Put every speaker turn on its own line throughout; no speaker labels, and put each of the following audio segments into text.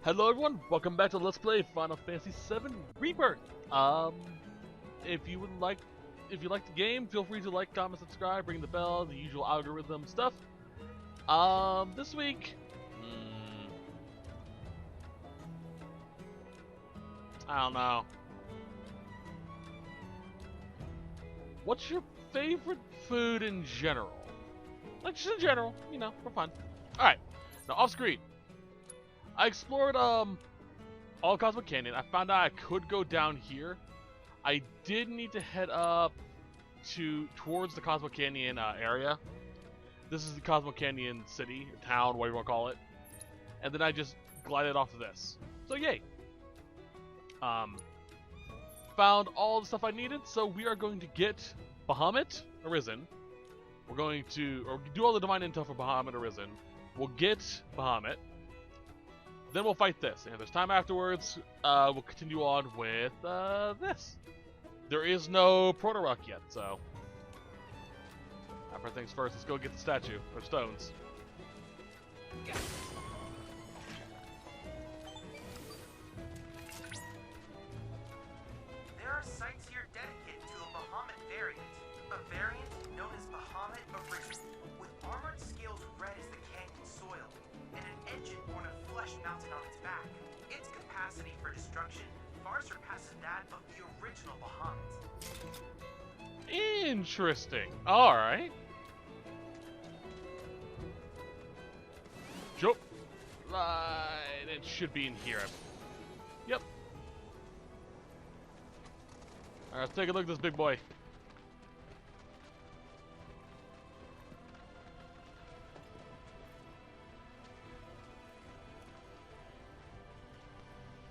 Hello everyone, welcome back to Let's Play Final Fantasy VII Rebirth. If you like the game, feel free to like, comment, subscribe, ring the bell, the usual algorithm stuff. This week, I don't know. What's your favorite food in general? Like just in general, you know, for fun. All right, now off screen. I explored all Cosmo Canyon. I found out I could go down here. I did need to head up towards the Cosmo Canyon area. This is the Cosmo Canyon city, town, whatever you want to call it. And then I just glided off of this. So yay! Found all the stuff I needed, so we are going to get Bahamut Arisen. We're going to do all the divine intel for Bahamut Arisen. We'll get Bahamut. Then we'll fight this, and if there's time afterwards, we'll continue on with this. There is no Proto-Rock yet, so... After things first, let's go get the statue, or stones.
There are sites here dedicated to a Bahamut variant known as Bahamut Arisen, with armored scales red as the canyon soil, and an engine born of flesh mounted on its back. Its capacity for destruction far surpasses that of the original Bahamut.
Interesting. Alright. Jump. It should be in here. Yep. Alright, let's take a look at this big boy.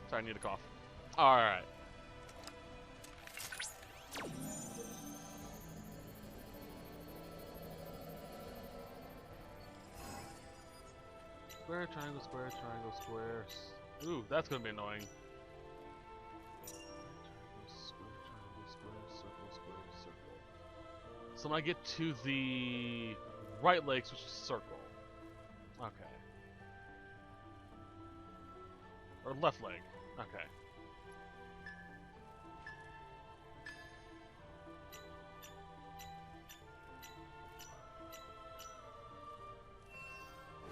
Sorry, I need a cough. Alright. Square, triangle, square, triangle, square. Ooh, that's gonna be annoying. Square, triangle, square, circle, square, circle. So when I get to the right leg, switch to circle. Okay. Or left leg. Okay.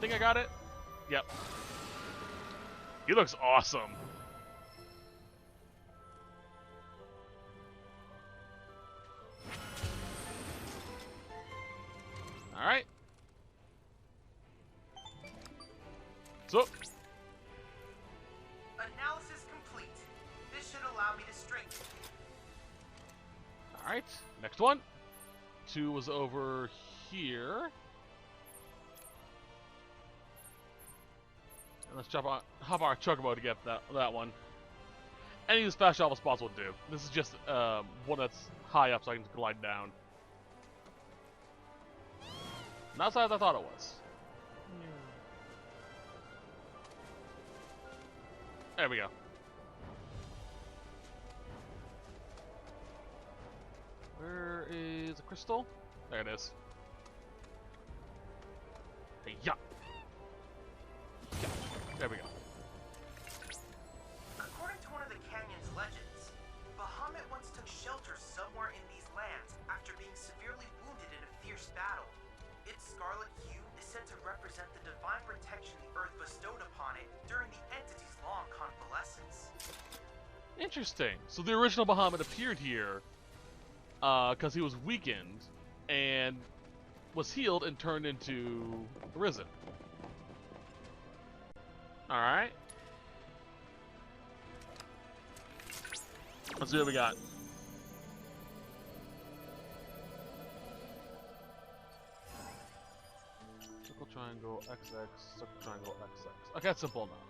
Think I got it? Yep. He looks awesome. Alright. So.
Analysis complete. This should allow me to strengthen.
Alright. Next one. 2 was over here. Let's hop on our Chocobo to get that one. Any of these fast travel spots will do. This is just one that's high up so I can glide down. Not as high as I thought it was. There we go. Where is the crystal? There it is. Hey, yeah. There we go.
According to one of the canyon's legends, Bahamut once took shelter somewhere in these lands after being severely wounded in a fierce battle. Its scarlet hue is said to represent the divine protection the earth bestowed upon it during the entity's long convalescence.
Interesting. So the original Bahamut appeared here because he was weakened and was healed and turned into Arisen. Alright. Let's see what we got. Circle, triangle, XX, circle, triangle, XX. Okay, that's simple enough.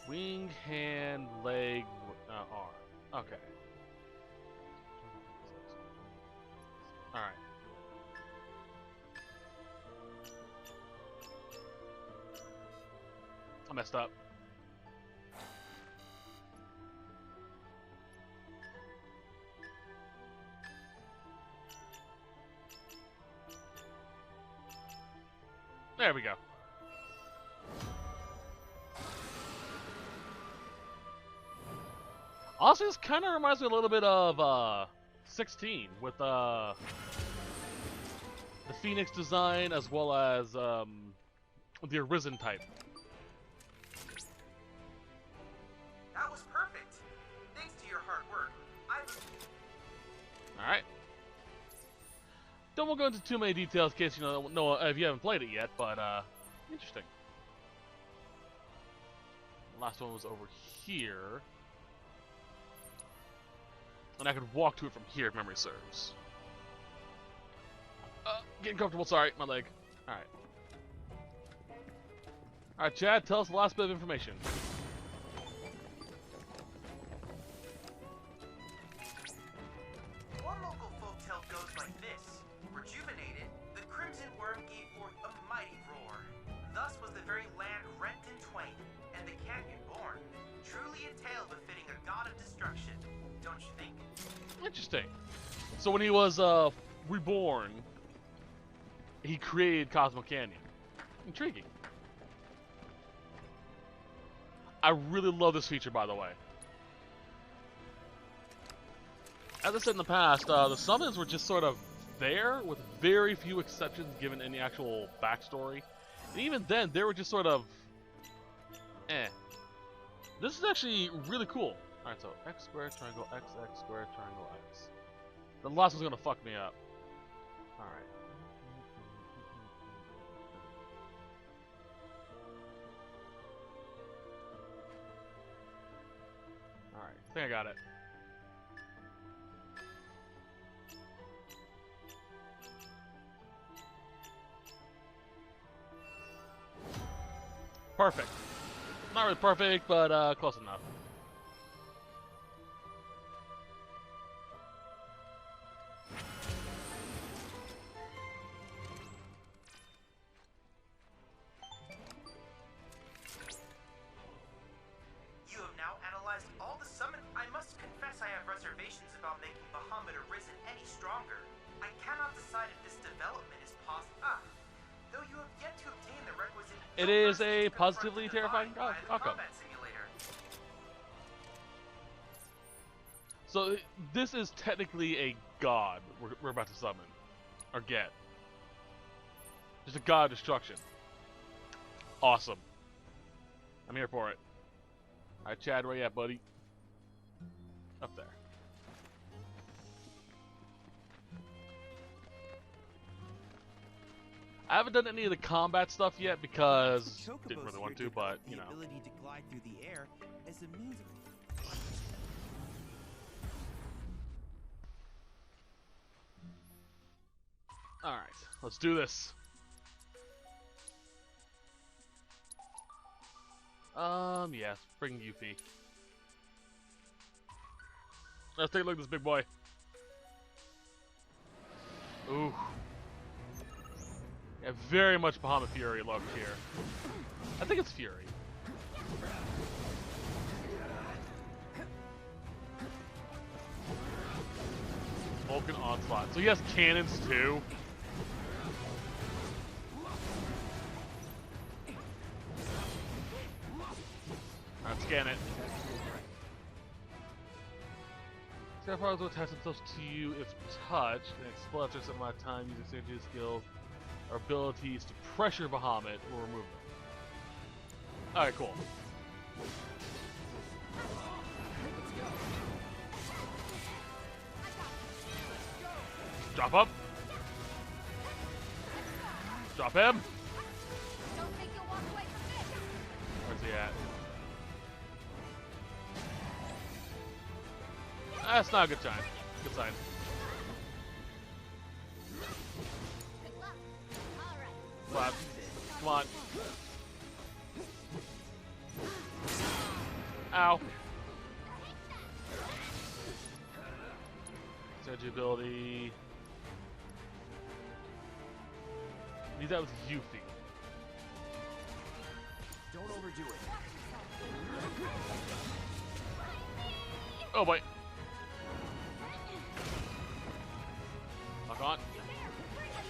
Wing, hand, leg, arm. Okay. Alright. I messed up. There we go. Honestly, this kind of reminds me a little bit of 16 with the Phoenix design as well as the Arisen type.
That was perfect. Thanks to your hard work,
Alright. Don't want to go into too many details in case you know if you haven't played it yet, but interesting. The last one was over here. And I could walk to it from here if memory serves. Getting comfortable, sorry, my leg. Alright. Alright, Chad, tell us the last bit of information.
One local folktale goes like this. Rejuvenated, the crimson worm gave forth a mighty roar. Thus was the very land rent in twain, and the canyon born. Truly a tale befitting a god of destruction, don't you think?
Interesting. So when he was reborn, he created Cosmo Canyon. Intriguing. I really love this feature, by the way. As I said in the past, the summons were just sort of there, with very few exceptions given any actual backstory. And even then, they were just sort of eh. This is actually really cool. Alright, so x squared triangle x, x squared triangle x. The last one's gonna fuck me up. Alright. Alright, I think I got it. Perfect. Not really perfect, but close enough.
You have now analyzed all the summon. I must confess I have reservations about making Bahamut Arisen any stronger. I cannot decide if this development is possible. Though you have yet to obtain the requisite.
It is a positively terrifying outcome. So this is technically a god we're about to summon, or get. Just a god of destruction. Awesome. I'm here for it. Alright, Chad, where you at, buddy? Up there. I haven't done any of the combat stuff yet because didn't really want to, but you know.
Ability to glide through the air as a means of
Alright, let's do this. Yes, bring Yuffie. Let's take a look at this big boy. Ooh. Yeah, very much Bahamut Fury look here. I think it's Fury. Vulcan Onslaught. So he has cannons too. Alright, scan it. Skyfires will attach themselves to you if touched and explode after some amount of time using signature skills or abilities to pressure Bahamut will remove them. Alright, cool. Drop up. Drop him. Where's he at? That's not a good sign. Good sign. Clap. Come on. Ow. Surge ability. Use that with Yuffie.
don't overdo it.
Oh boy. Lock on.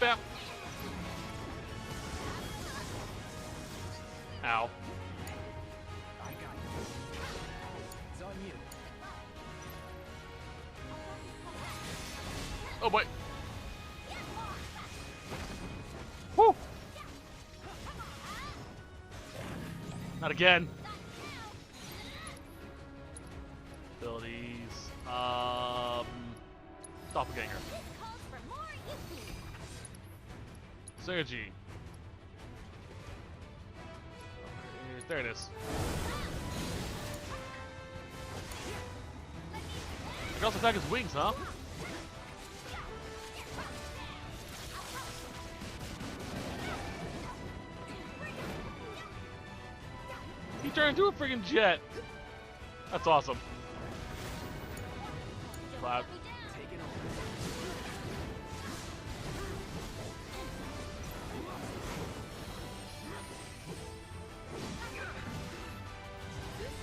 Bam. Ow.
I got you. It's on you.
Oh boy. Woo! Not again. Abilities. Doppelganger. Synergy. There it is. I can also attack his wings, huh? He turned into a friggin' jet. That's awesome. Clap.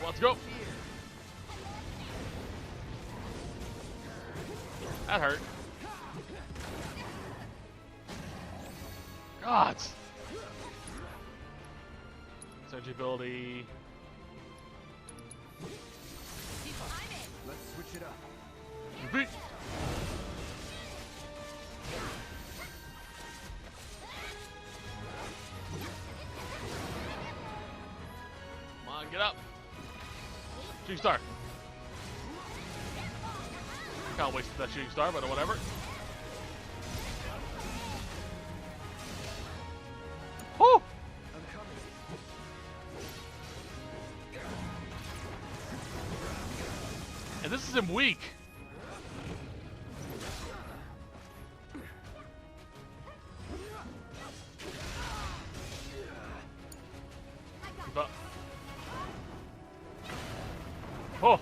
Let's go. That hurt. God. Surge ability.
Let's switch it up.
Beat. Come on, get up. Shooting star. Can't waste that shooting star, but whatever. Woo!
I'm coming.
And this is him weak. Keep up. Oh!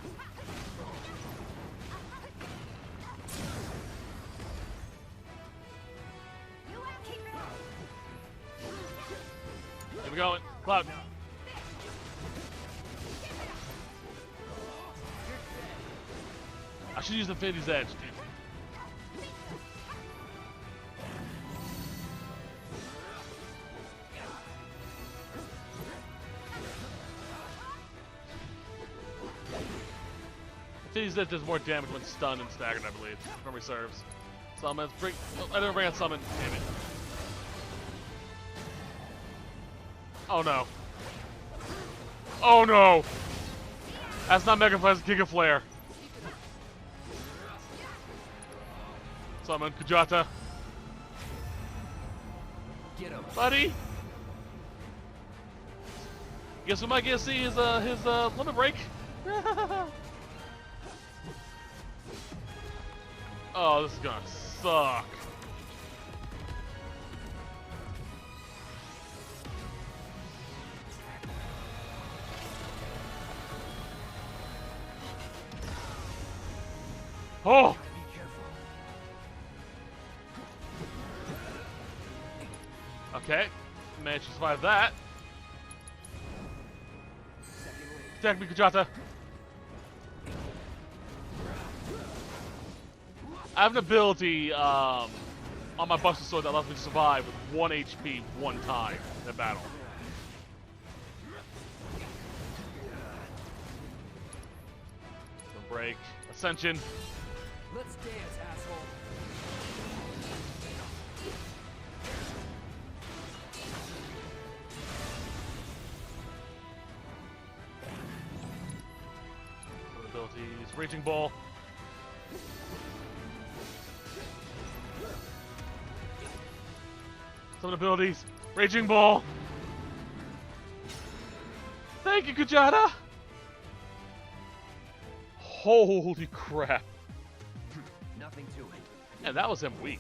Here we go, Cloud. I should use Infinity's Edge, dude. Infinity's Edge does more damage when stunned and staggered, I believe, if memory serves. Summons, bring. Oh, I didn't bring out summon. Damn it. Oh no. Oh no! That's not Mega Flare, it's Giga Flare. Summon, Kujata.
Get him.
Buddy! Guess we might get to see his limit break. Oh, this is gonna suck. Oh!
Be careful.
Okay, managed to survive that.
Second wave.
Attack me, Kujata. I have an ability on my Buster Sword that allows me to survive with 1 HP one time in a battle. Break. Ascension.
Let's dance, asshole.
Abilities. Raging Ball. Some abilities. Raging Ball. Thank you, Kujata. Holy crap.
Nothing to it.
And that was him weak.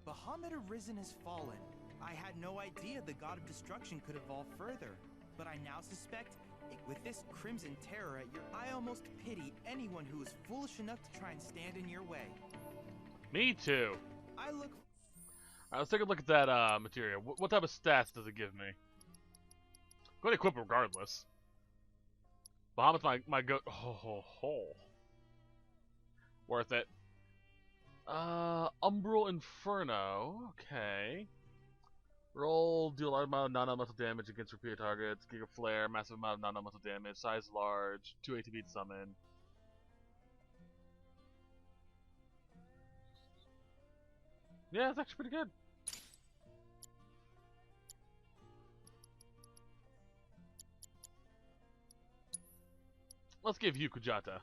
Bahamut Arisen has fallen. I had no idea the god of destruction could evolve further, but I now suspect with this crimson terror at your I almost pity anyone who is foolish enough to try and stand in your way.
Me too.
I look.
Alright, let's take a look at that material. What type of stats does it give me? Go ahead and equip regardless. Bahamut's my go. Worth it. Umbral Inferno. Okay. Roll, deal a large amount of non-elemental damage against repeated targets. Giga Flare, massive amount of non-elemental damage. Size large, 2 ATB to summon. Yeah, it's actually pretty good. Let's give you Kujata.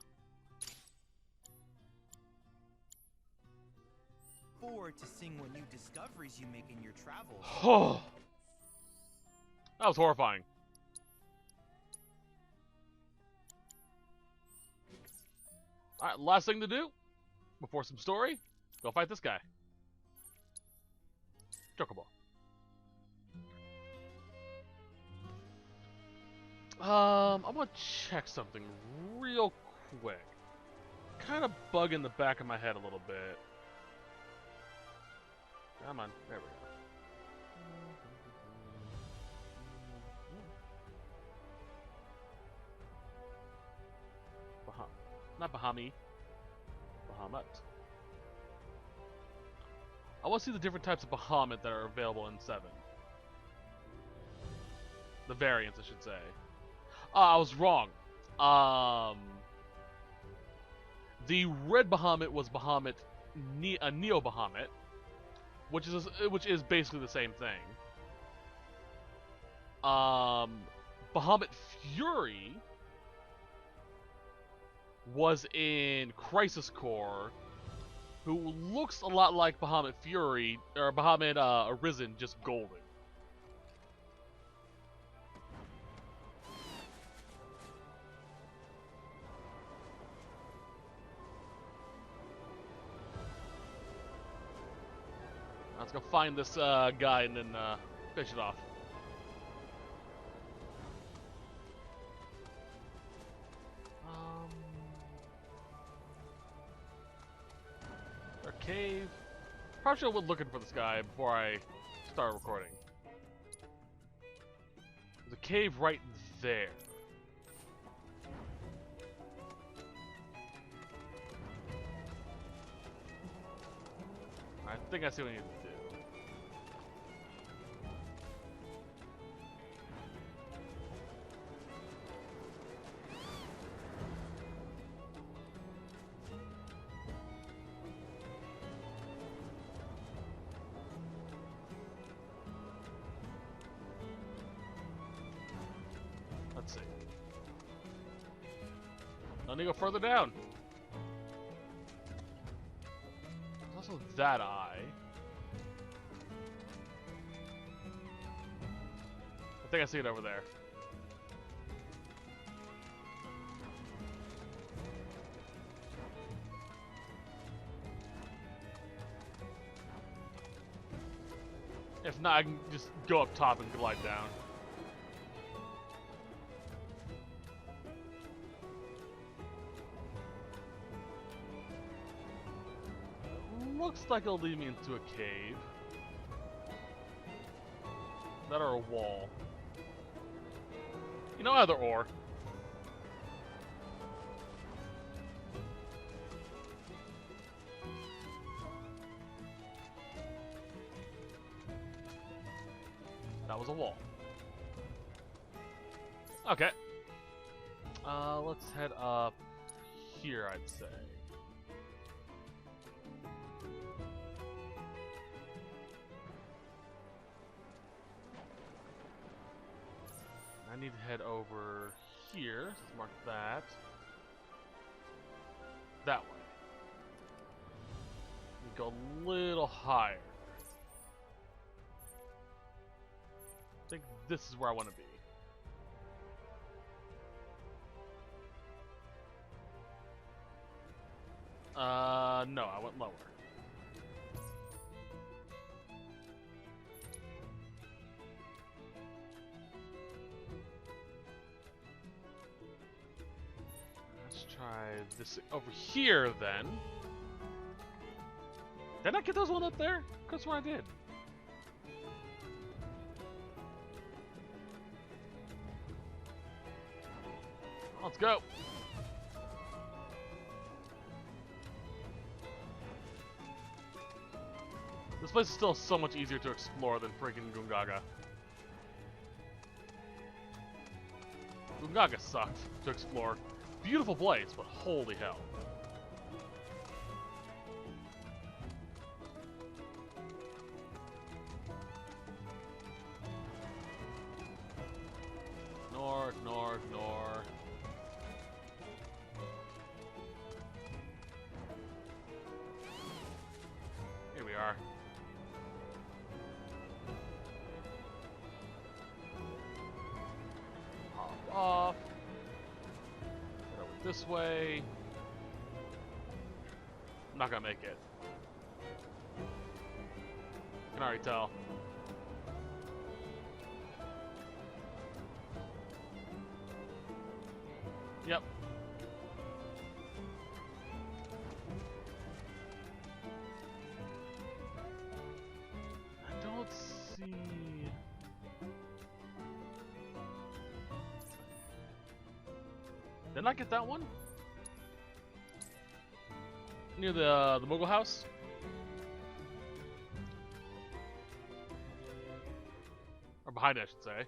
Forward to seeing what new discoveries you make in your travels.
Oh, that was horrifying. Alright, last thing to do before some story, go fight this guy. Chocobo. I'm gonna check something real quick. Kind of bugging the back of my head a little bit. Come on, there we go. Not Bahami. Bahamut. I want to see the different types of Bahamut that are available in 7. The variants, I should say. I was wrong. The red Bahamut was Bahamut, a Neo Bahamut, which is basically the same thing. Bahamut Fury was in Crisis Core, who looks a lot like Bahamut Fury, or Bahamut Arisen, just golden. Let's go find this guy and then finish it off. Our cave. Probably should have been looking for this guy before I start recording. There's a cave right there. I think I see what I need to do. Let's see. I need to go further down. There's also that eye. I think I see it over there. If not, I can just go up top and glide down. Looks like it'll lead me into a cave. That or a wall. You know, either or. That was a wall. Okay. Let's head up here, I'd say. I need to head over here. Let's mark that. That way. Go a little higher. I think this is where I want to be. No, I went lower. Let's try this over here, then. Did I get those one up there? That's where I did. Let's go. This place is still so much easier to explore than freaking Gungaga. Gungaga sucked to explore. Beautiful place, but holy hell. North, north, north. Here we are. Hop off. Go this way. I'm not gonna make it. Can already tell. Yep. I don't see... Didn't I get that one? Near the Mogul house? Or behind it, I should say.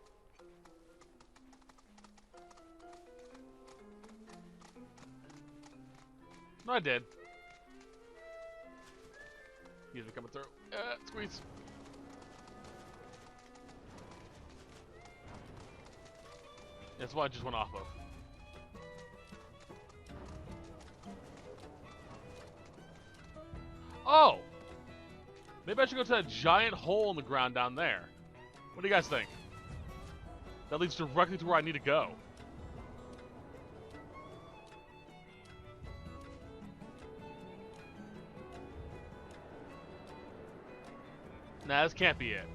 No, I did. He's coming through. Squeeze. That's what I just went off of. Oh! Maybe I should go to that giant hole in the ground down there. What do you guys think? That leads directly to where I need to go. Nah, this can't be it.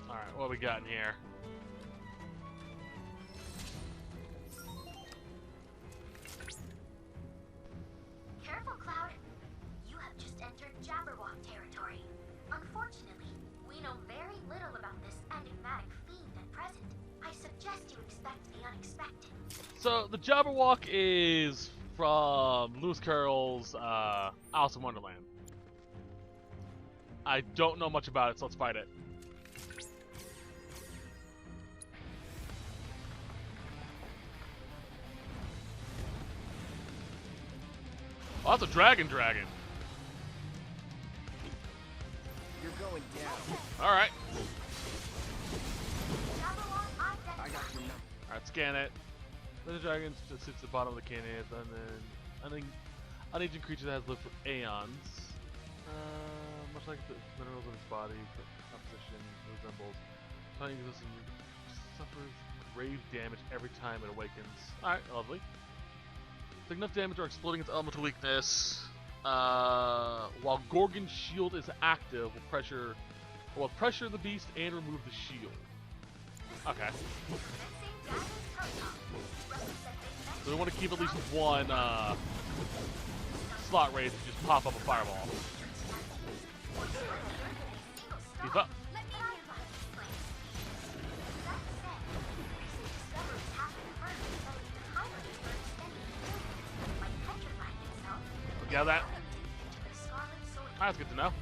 Alright, what we got in here?
Careful, Cloud. You have just entered Jabberwock territory. Unfortunately, we know very little about this enigmatic fiend at present. I suggest you expect the unexpected.
So, the Jabberwock is from Lewis Carroll's Alice in Wonderland. I don't know much about it, so let's fight it. Oh, that's a dragon.
You're going down.
Alright.
Jabberwock
I
identified.
got your number.
Alright, scan it. The dragon just sits at the bottom of the canyon, and then an ancient creature that has lived for aeons. Much like the minerals in its body, the composition resembles. Tiny existence suffers grave damage every time it awakens. Alright, lovely. Take enough damage or exploding its elemental weakness. While Gorgon's shield is active, will pressure the beast and remove the shield. Okay. So we want to keep at least one slot raid to just pop up a fireball. Keep up. Yeah, that. That's good to know.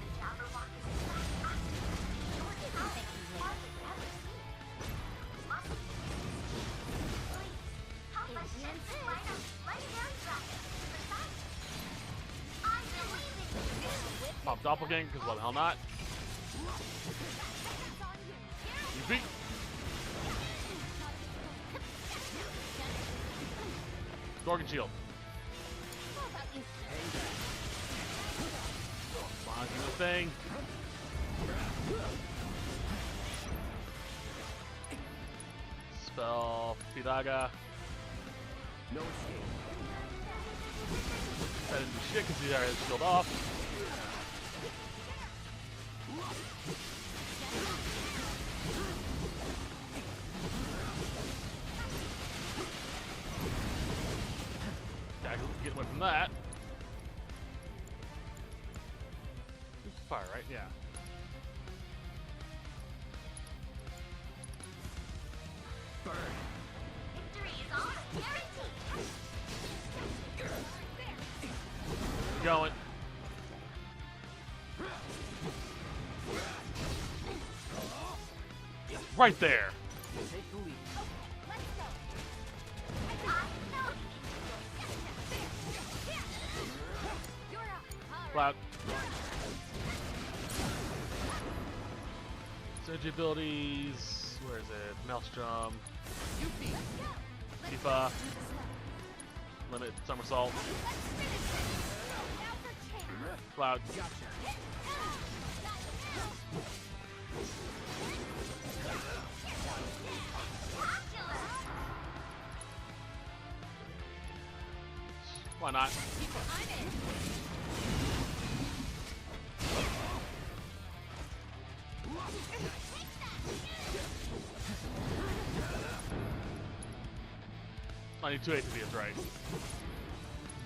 Pop Doppelganger, because why the hell not? You beat. Gorgon Shield. Launching the thing. Spell Fidaga.
No escape.
That didn't do shit because he already had his shield off. Get away from that. Fire, right? Yeah.
Burn.
Victory is ours, guaranteed.
Going. Right there.
Take the lead.
Cloud. Synergy abilities. Where is it? Maelstrom. Tifa. Limit somersault. Cloud. Why not? I need 2 HP, that's right.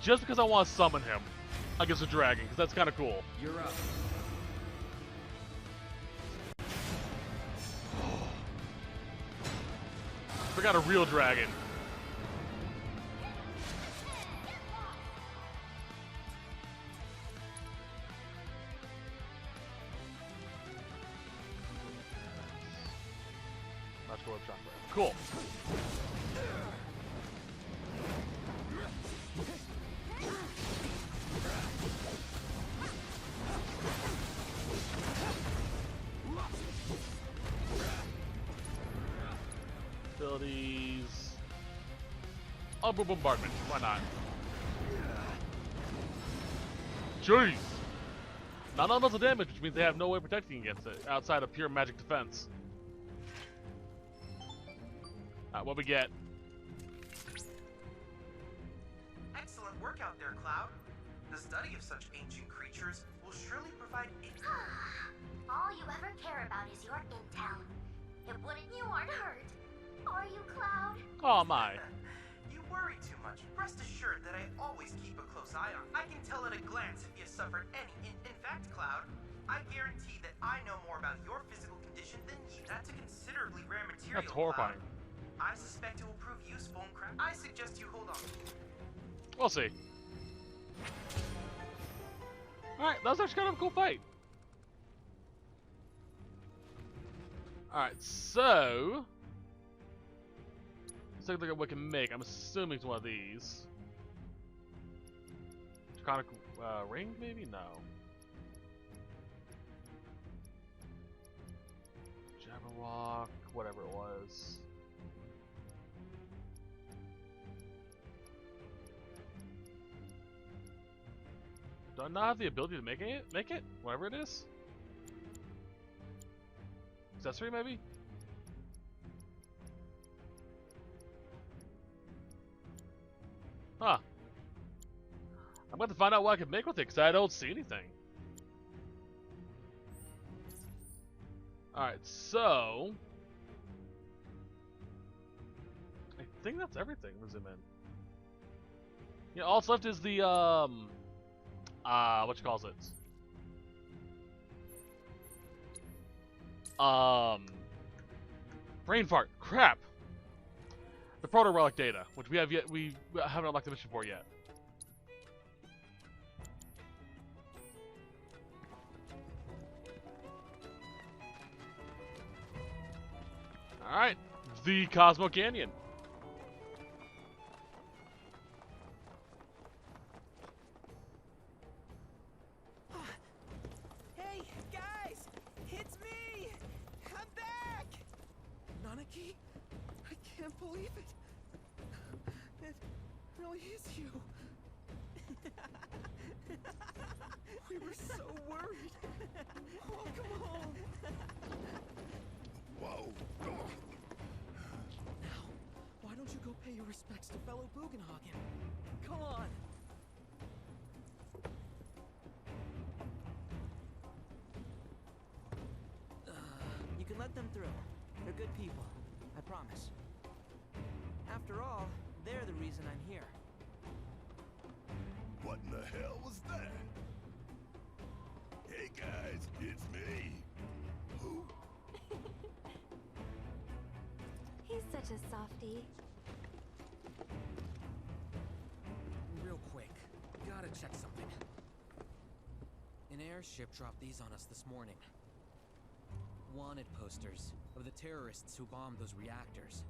Just because I want to summon him against a dragon, because that's kind of cool.
You're up.
Forgot a real dragon. Magical Web Chakra. Cool. Abilities. Umbral Bombardment. Why not? Jeez! Not on muzzle damage, which means they have no way of protecting against it outside of pure magic defense. Alright, what we get?
Excellent work out there, Cloud. The study of such ancient creatures will surely provide
All you ever care about is your intel. If wouldn't you aren't hurt. Are you, Cloud?
Oh my.
You worry too much. Rest assured that I always keep a close eye on. I can tell at a glance if you suffered any. In fact, Cloud, I guarantee that I know more about your physical condition than you. That's a considerably rare material.
That's horrifying.
Cloud. I suspect it will prove useful in craft. I suggest you hold on.
We'll see. Alright, that was actually kind of a cool fight. Alright, so... let's take a look at what we can make. I'm assuming it's one of these. Draconic ring, maybe? No. Jabberwock, whatever it was. Do I not have the ability to make it? Whatever it is? Accessory, maybe? Huh. I'm going to find out what I can make with it, because I don't see anything. Alright, so... I think that's everything. Let's zoom in. Yeah, all that's left is the, what you calls it? Brain fart. Crap! The proto relic data, which we haven't unlocked the mission for yet. Alright, the Cosmo Canyon.
Hey, guys! It's me! I'm back! Nanaki? I can't believe it. It really is you. We were so worried. Welcome home.
Whoa.
Now, why don't you go pay your respects to fellow Bugenhagen? Come on. You can let them through. They're good people. I promise. After all, they're the reason I'm here.
What in the hell was that? Hey guys, it's me. Who?
He's such a softie.
Real quick, gotta check something.
An airship dropped these on us this morning. Wanted posters of the terrorists who bombed those reactors.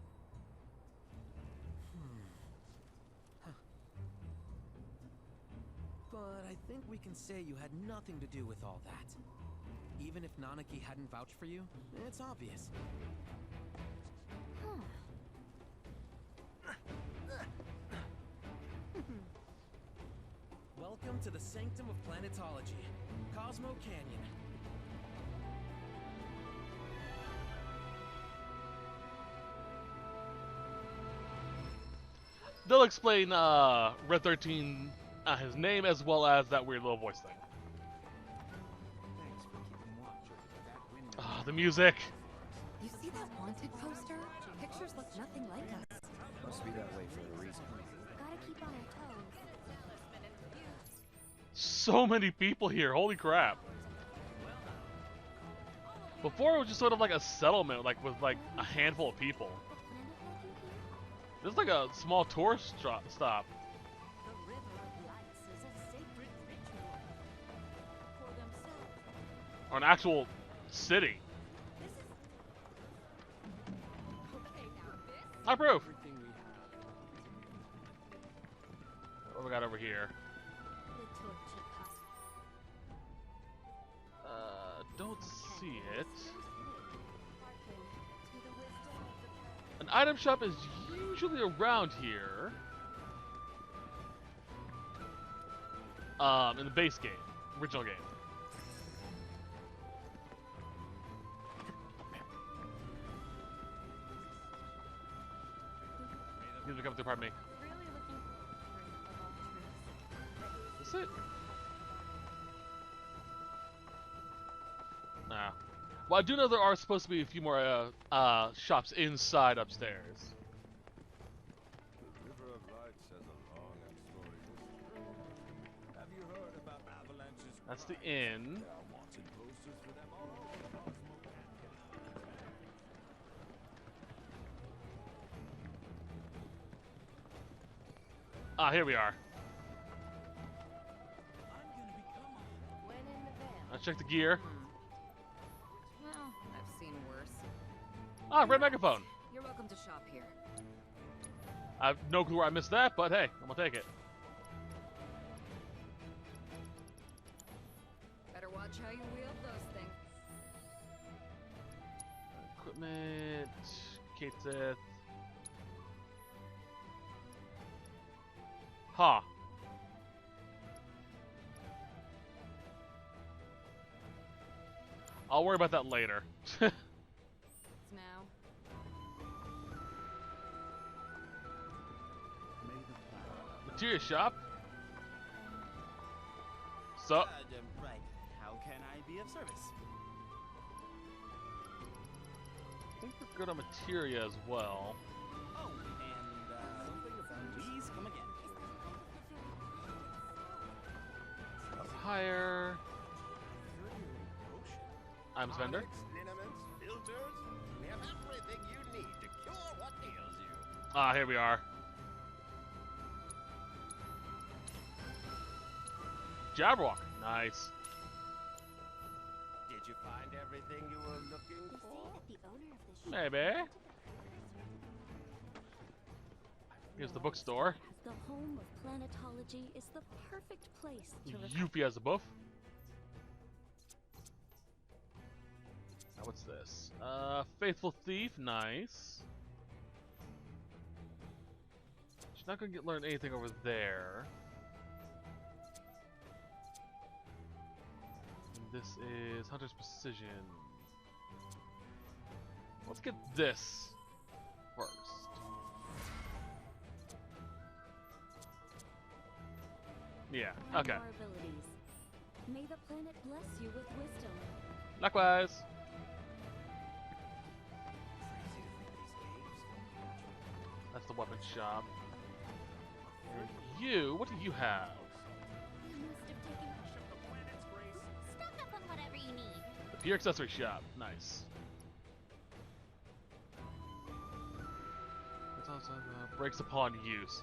Huh. But I think we can say you had nothing to do with all that. Even if Nanaki hadn't vouched for you, it's obvious. Welcome to the sanctum of planetology, Cosmo Canyon.
They'll explain Red 13, his name, as well as that weird little voice thing.
Thanks for keeping watch over that window.
Ah, the music.
You see that wanted poster? Pictures look nothing like us.
Must be that way for a reason.
Gotta keep on our toes.
So many people here, holy crap. Before it was just sort of like a settlement, like with like a handful of people. This is like a small tourist stop.
The River of Lights is a sacred ritual for themselves.
Or an actual city.
Okay, now this.
I approve.
Everything we have.
What do we got over here?
The Torchica.
Don't see it.
Hearken to the wisdom of the
An item shop is usually around here. In the base game, original game. Music coming through, pardon me.
really looking for all truths.
Is it? Nah. Well, I do know there are supposed to be a few more shops inside upstairs.
The River of Lights has a long and storied history. Have you heard about avalanches?
That's the inn.
There are wanted posters for them all over the Cosmo Canyon.
Ah, here we are.
When in the van.
Let's check the gear.
Well, I've seen worse.
Ah, red megaphone.
You're welcome to shop here.
I have no clue where I missed that, but hey, I'm gonna take it.
Better watch how you wield those things.
Equipment. Kate Sith. Ha. I'll worry about that later.
It's now.
Materia shop. So,
Right. How can I be of service?
I think we're good on materia as well.
Oh, and please come again.
Up higher. I'm vendor.
Tonics, liniments, filters. We have everything you need to cure what ails you.
Ah, here we are. Jabberwock. Nice.
Did you find everything you were looking
They say
for?
that the owner of this shop
Maybe. Here's the bookstore.
The home of planetology is the perfect place to
Yuffie has a buff. Now what's this? Faithful Thief, nice. She's not gonna learn anything over there. And this is Hunter's Precision. Let's get this first. Yeah, okay.
More abilities. May the planet bless you with wisdom.
Likewise. That's the weapon shop. And you, what do you have?
You must have taken stock up on whatever you need.
The Pure Accessory Shop. Nice. It's also, breaks upon use.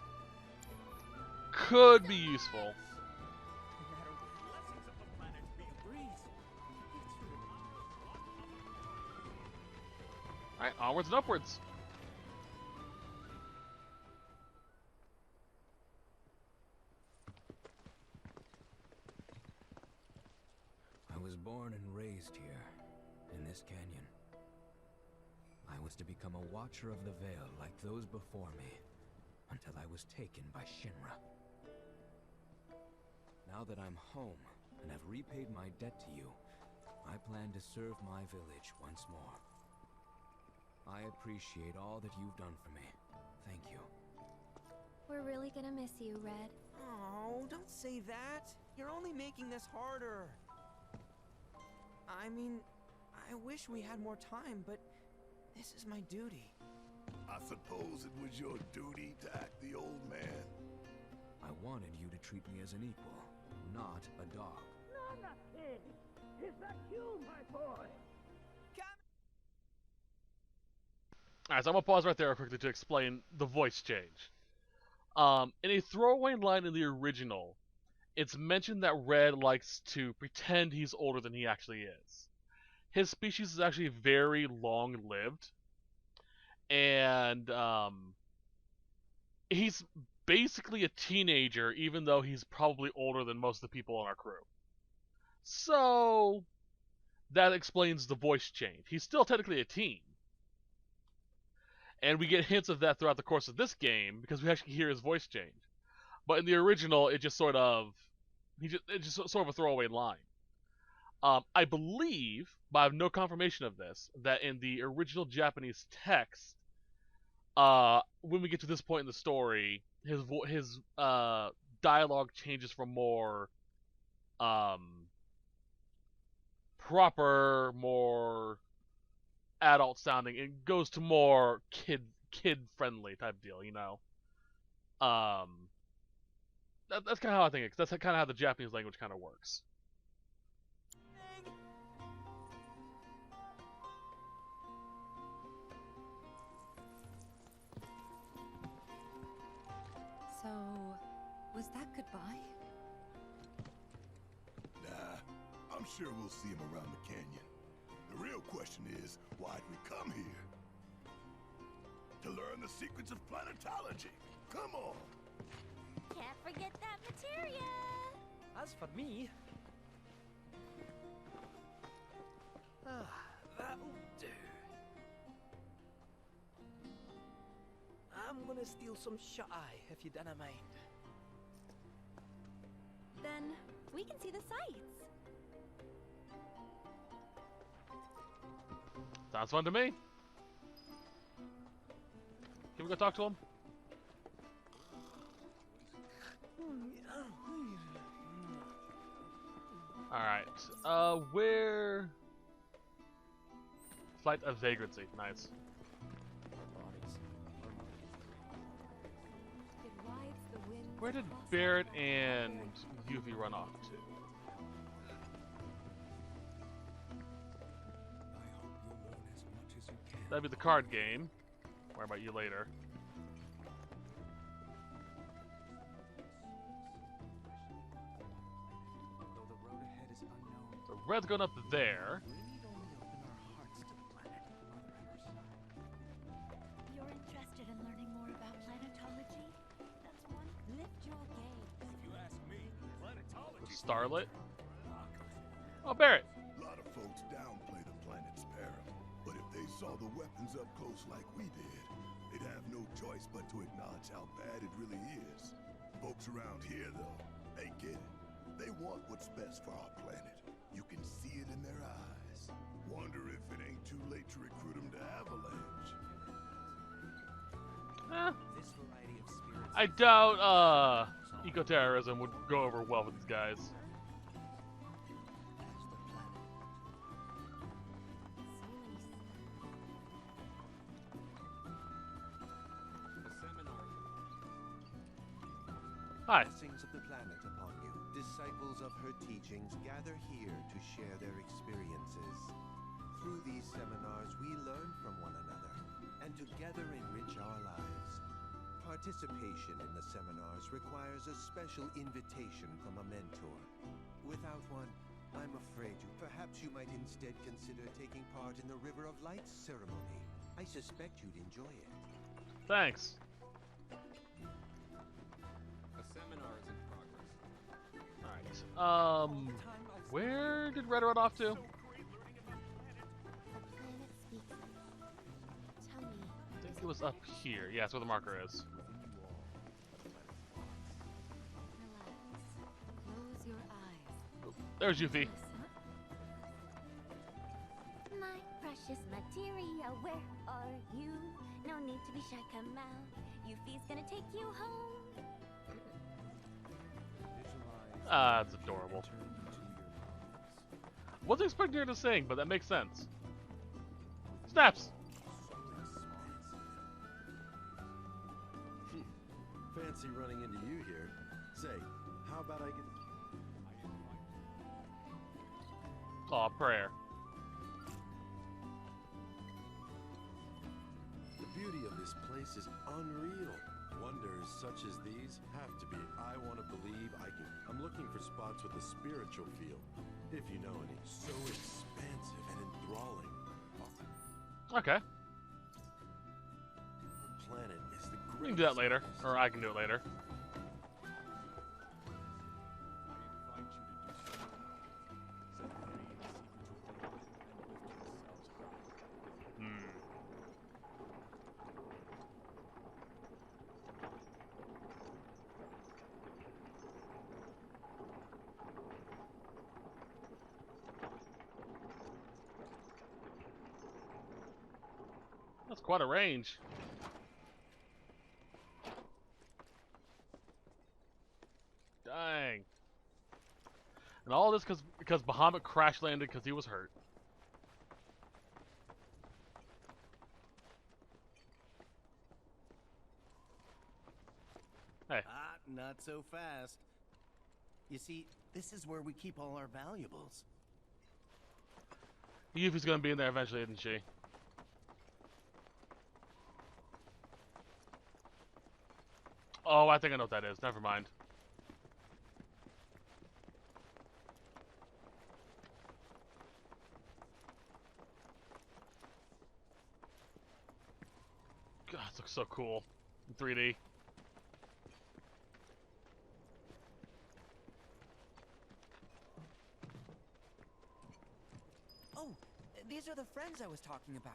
Could be useful. Alright, onwards and upwards.
I was born and raised here, in this canyon. I was to become a watcher of the Veil like those before me, until I was taken by Shinra. Now that I'm home and have repaid my debt to you, I plan to serve my village once more. I appreciate all that you've done for me. Thank you.
We're really gonna miss you, Red.
Oh, don't say that. You're only making this harder. I mean, I wish we had more time, but this is my duty.
I suppose it was your duty to act the old man.
I wanted you to treat me as an equal, not a dog.
Nana King! Is that you, my boy?
Alright, so I'm gonna pause right there quickly to explain the voice change. In a throwaway line in the original, it's mentioned that Red likes to pretend he's older than he actually is. His species is actually very long-lived, and he's basically a teenager, even though he's probably older than most of the people on our crew. So that explains the voice change. He's still technically a teen. And we get hints of that throughout the course of this game because we actually hear his voice change. But in the original, it's just sort of a throwaway line. I believe, but I have no confirmation of this, that in the original Japanese text, when we get to this point in the story, his dialogue changes from more proper, more adult sounding, it goes to more kid friendly type deal, you know. That's kind of how I think it. That's kind of how the Japanese language kind of works.
So, was that goodbye?
Nah, I'm sure we'll see him around the canyon. The real question is, why'd we come here? To learn the secrets of planetology. Come on!
Can't forget that materia!
As for me... that'll do. I'm gonna steal some shut-eye, if you don't mind.
Then we can see the sights.
Sounds fun to me. Can we go talk to him? Alright. Where... Flight of Vagrancy. Nice. Where did Barrett and Yuffie run off to? That'd be the card game. Worry about you later. So Red's going up there.
You're interested in learning more about planetology? That's one. Lift your gaze.
If you ask me, planetology...
Starlet. Oh, Barrett.
A lot of folks downplay the planet's peril, but if they saw the weapons up close like we did, they'd have no choice but to acknowledge how bad it really is. Folks around here, though, they get it. They want what's best for our planet. You can see it in their eyes. Wonder if it ain't too late to recruit them to Avalanche.
This variety of spirits...
I doubt, eco-terrorism would go over well with these guys. Hi.
Blessings of the planet upon you. Disciples of her teachings gather here to share their experiences. Through these seminars, we learn from one another and together enrich our lives. Participation in the seminars requires a special invitation from a mentor. Without one, I'm afraid perhaps you might instead consider taking part in the River of Lights ceremony. I suspect you'd enjoy it.
Thanks.
A seminar is in progress.
Alright. Where did Red run off to?
The planet speaks. Tell me.
I think it was up here. Yeah, that's where the marker is.
Relax. Close your eyes.
Oh, there's Yuffie.
My precious materia, where are you? No need to be shy, come out. Yuffie's gonna take you home.
Ah, that's adorable. Wasn't expecting her to sing, but that makes sense. Snaps!
Fancy running into you here. Say, how about I get...
Aw, prayer.
The beauty of this place is unreal. Wonders such as these have to be. I want to believe I can. I'm looking for spots with a spiritual feel, if you know any. So expansive and enthralling.
Okay.
Our planet is the
We can do that later.
greatest.
Or I can do it later. That's quite a range. Dang. And all this because Bahamut crash landed because he was hurt. Hey.
Ah, not so fast. You see, this is where we keep all our valuables.
Yuffie's gonna be in there eventually, isn't she? Oh, I think I know what that is. Never mind. God, this looks so cool in 3D.
Oh, these are the friends I was talking about.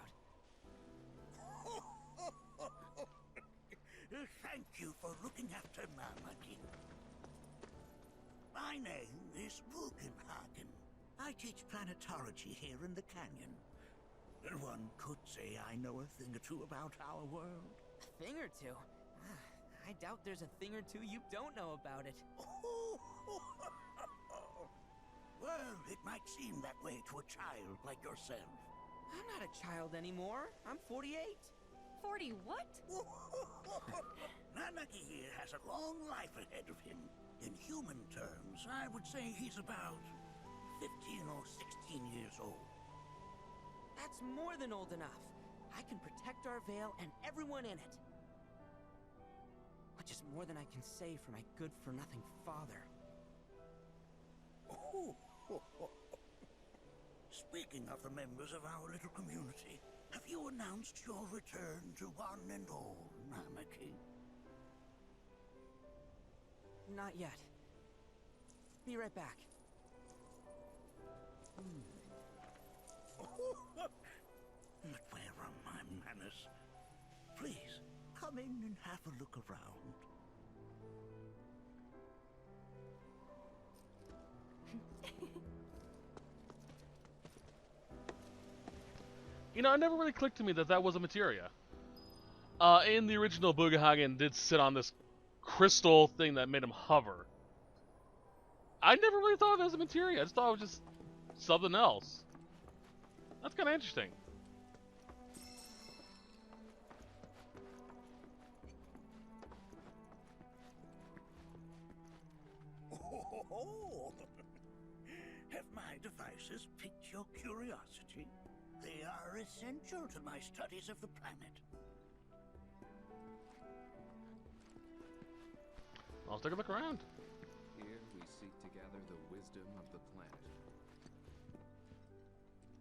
Thank you for looking after Mama King. My name is Bugenhagen. I teach planetology here in the canyon. One could say I know a thing or two about our world.
A thing or two? I doubt there's a thing or two you don't know about it.
Well, it might seem that way to a child like yourself.
I'm not a child anymore. I'm 48.
40 what?
Nanaki here has a long life ahead of him. In human terms, I would say he's about 15 or 16 years old.
That's more than old enough. I can protect our Vale and everyone in it. Which is more than I can say for my good-for-nothing father.
Speaking of the members of our little community, have you announced your return to one and all, Namaki?
Not yet. Be right back.
But where are my manners? Please, come in and have a look around.
You know, it never really clicked to me that that was a materia. In the original, Bugenhagen did sit on this crystal thing that made him hover. I never really thought of it as a materia. I just thought it was just something else. That's kind of interesting.
Have my devices piqued your curiosity? They are essential to my studies of the planet.
I'll take a look around.
Here we seek to gather the wisdom of the planet.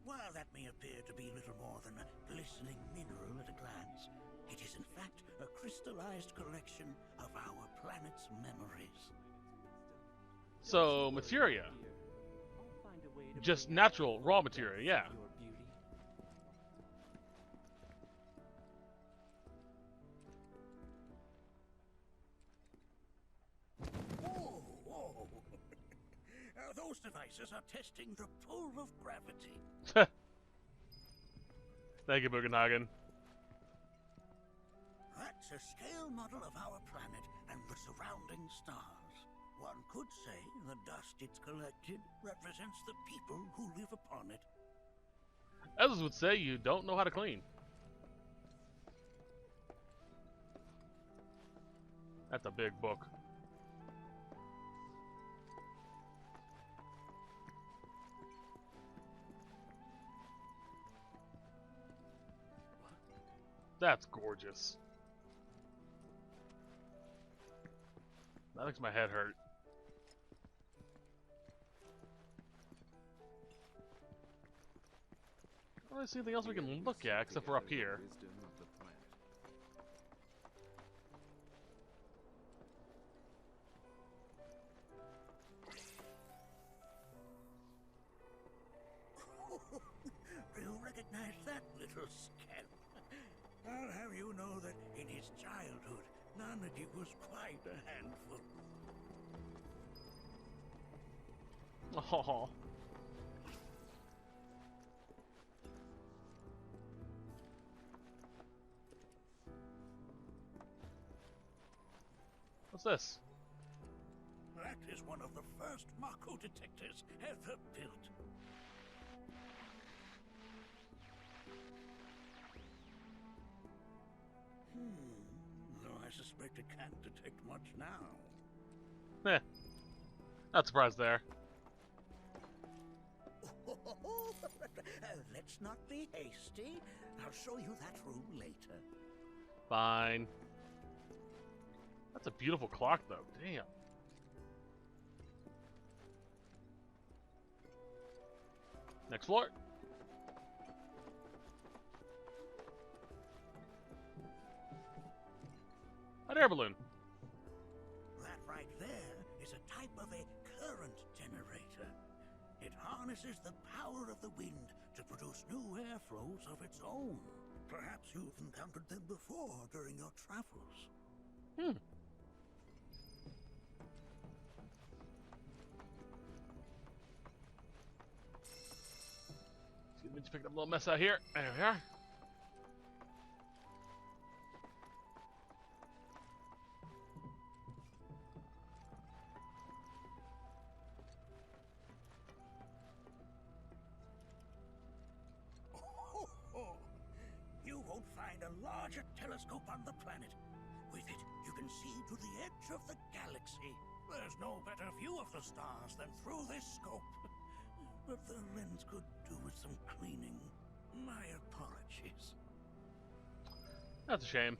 While that may appear to be little more than a glistening mineral fact a crystallized collection of our planet's memories.
So, materia. Just natural, raw materia, yeah.
Whoa, whoa. Those devices are testing the pull of gravity.
Thank you, Bugenhagen.
That's a scale model of our planet and the surrounding stars. One could say the dust it's collected represents the people who live upon it.
Others would say you don't know how to clean. That's a big book. That's gorgeous. That makes my head hurt. I don't really see anything else we can look at except for up here.
Do you recognize that little scamp? I'll have you know that in his childhood, Nanagi was quite a handful.
Oh. What's this?
That is one of the first Mako detectors ever built. Though I suspect it can't detect much now.
Eh. Not surprised there.
Let's not be hasty. I'll show you that room later.
Fine. That's a beautiful clock, though. Damn. Next floor. An air balloon.
That right there is a type of a current generator. It harnesses the power of the wind to produce new airflows of its own. Perhaps you've encountered them before during your travels.
Excuse me, just picked up a little mess out here. There we are.
You won't find a larger telescope on the planet. With it, you can see to the edge of the galaxy. There's no better view of the stars than through this scope. But the lens could do with some cleaning. My apologies.
That's a shame.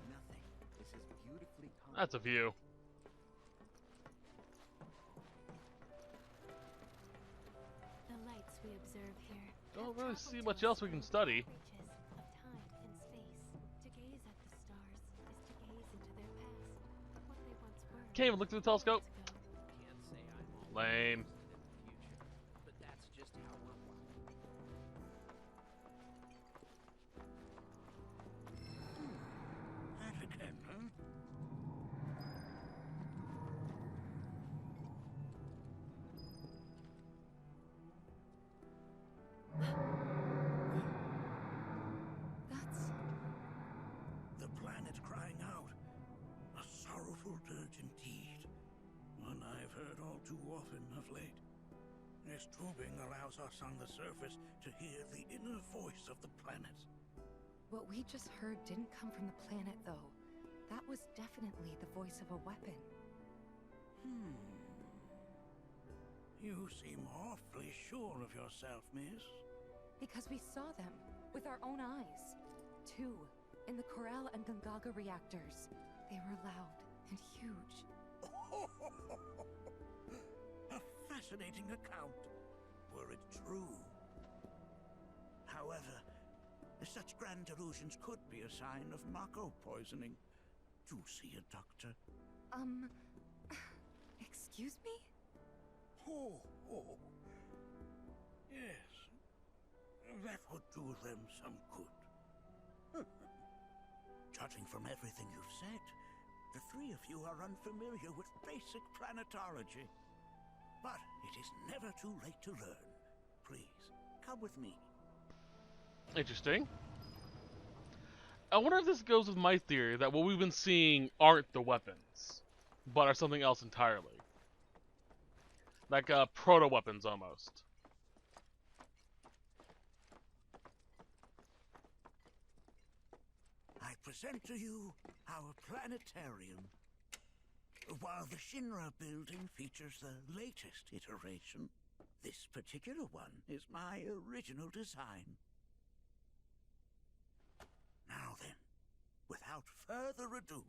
Nothing. This is beautifully calm.
That's a view.
The lights we observe here.
Don't really see much else we can study.
Reaches of time and space. To gaze at the stars is to gaze into their past. What they once were.
Can't even look through the telescope.
Can't say I'm all
Lame.
interested in the future, but that's just how we're wired.
That again, huh?
That's...
The planet crying out. A sorrowful dirge indeed. One I've heard all too often of late. This tubing allows us on the surface to hear the inner voice of the planet.
What we just heard didn't come from the planet, though. That was definitely the voice of a weapon.
You seem awfully sure of yourself, miss.
Because we saw them with our own eyes. Two, in the Corel and Gungaga reactors. They were loud and huge.
fascinating account, were it true. However, such grand delusions could be a sign of Mako poisoning. Do see a doctor.
Excuse me?
Oh. Yes. That would do them some good. Judging from everything you've said, the three of you are unfamiliar with basic planetology. But it is never too late to learn. Please, come with me.
Interesting. I wonder if this goes with my theory that what we've been seeing aren't the weapons, but are something else entirely. Like proto-weapons almost.
I present to you our planetarium. While the Shinra building features the latest iteration, this particular one is my original design. Now then, without further ado...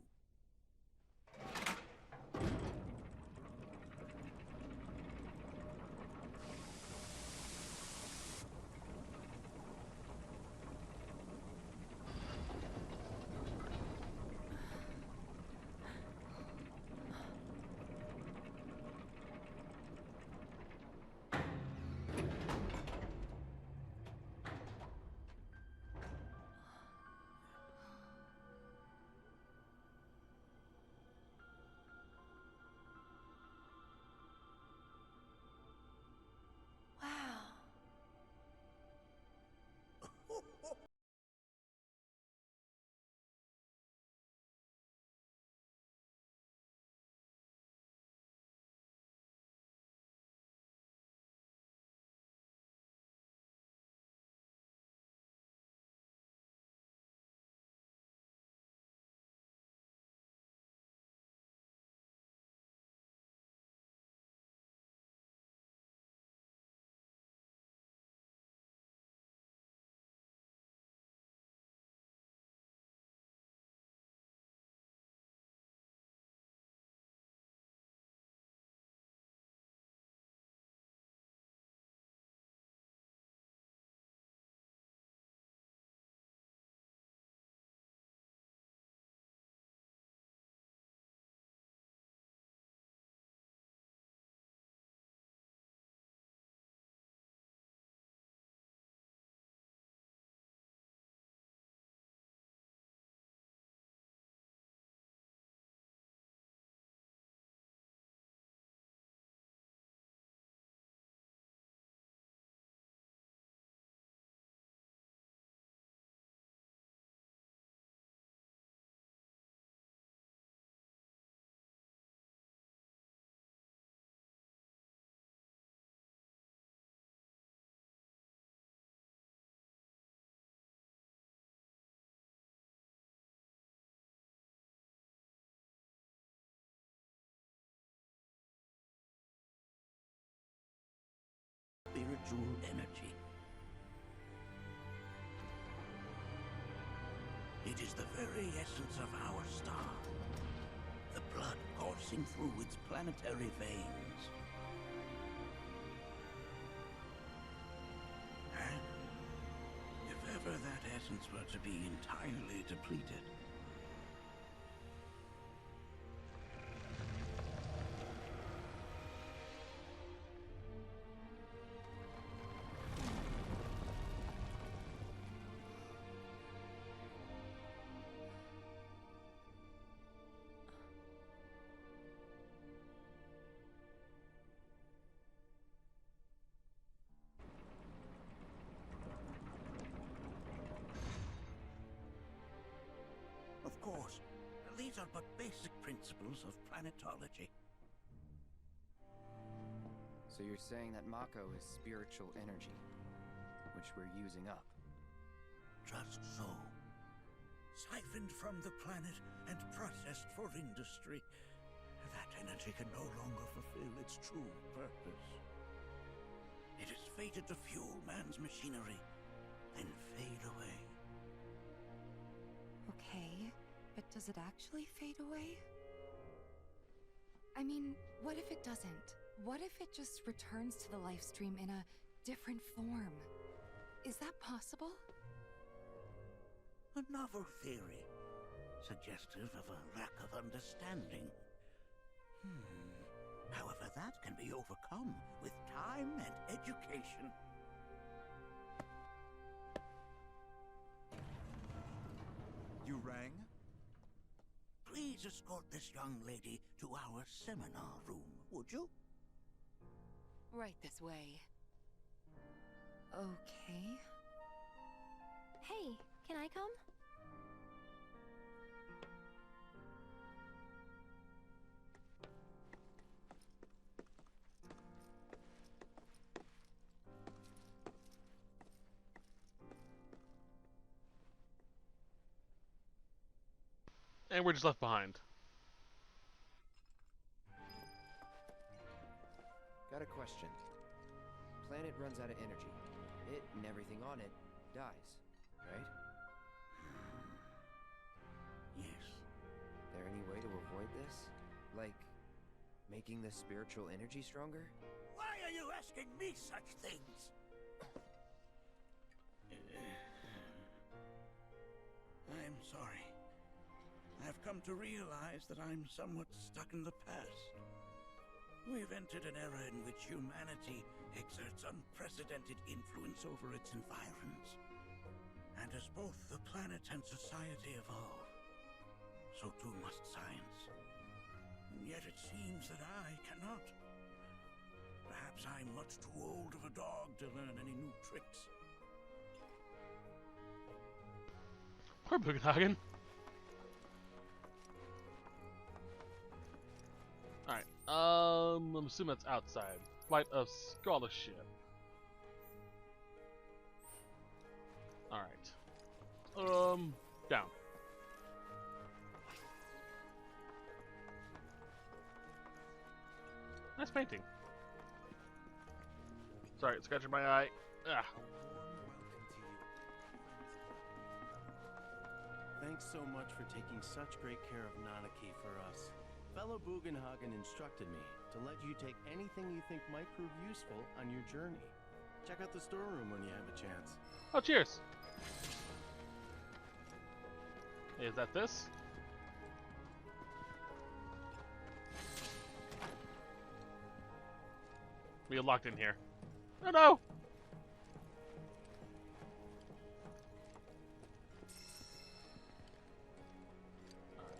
Spiritual energy. It is the very essence of our star. The blood coursing through its planetary veins. And if ever that essence were to be entirely depleted, of course, these are but basic principles of planetology.
So you're saying that Mako is spiritual energy, which we're using up?
Just so. Siphoned from the planet and processed for industry, that energy can no longer fulfill its true purpose. It is fated to fuel man's machinery, then fade away.
Okay, but does it actually fade away? I mean, what if it doesn't? What if it just returns to the life stream in a different form? Is that possible?
A novel theory, suggestive of a lack of understanding. However, that can be overcome with time and education.
You rang?
Please escort this young lady to our seminar room, would you?
Right this way. Okay.
Hey, can I come?
And we're just left behind.
Got a question. Planet runs out of energy. It and everything on it dies, right?
Yes.
There any way to avoid this? Like, making the spiritual energy stronger?
Why are you asking me such things? I'm sorry. I've come to realize that I'm somewhat stuck in the past. We've entered an era in which humanity exerts unprecedented influence over its environs. And as both the planet and society evolve, so too must science. And yet it seems that I cannot. Perhaps I'm much too old of a dog to learn any new tricks.
Poor Bugenhagen. Alright, I'm assuming that's outside. Flight of Scholarship. Alright. Down. Nice painting. Sorry, scratching my eye. Ah.
Thanks so much for taking such great care of Nanaki for us. Fellow Bugenhagen instructed me to let you take anything you think might prove useful on your journey. Check out the storeroom when you have a chance.
Oh, cheers! Is that this? We get locked in here. Oh no!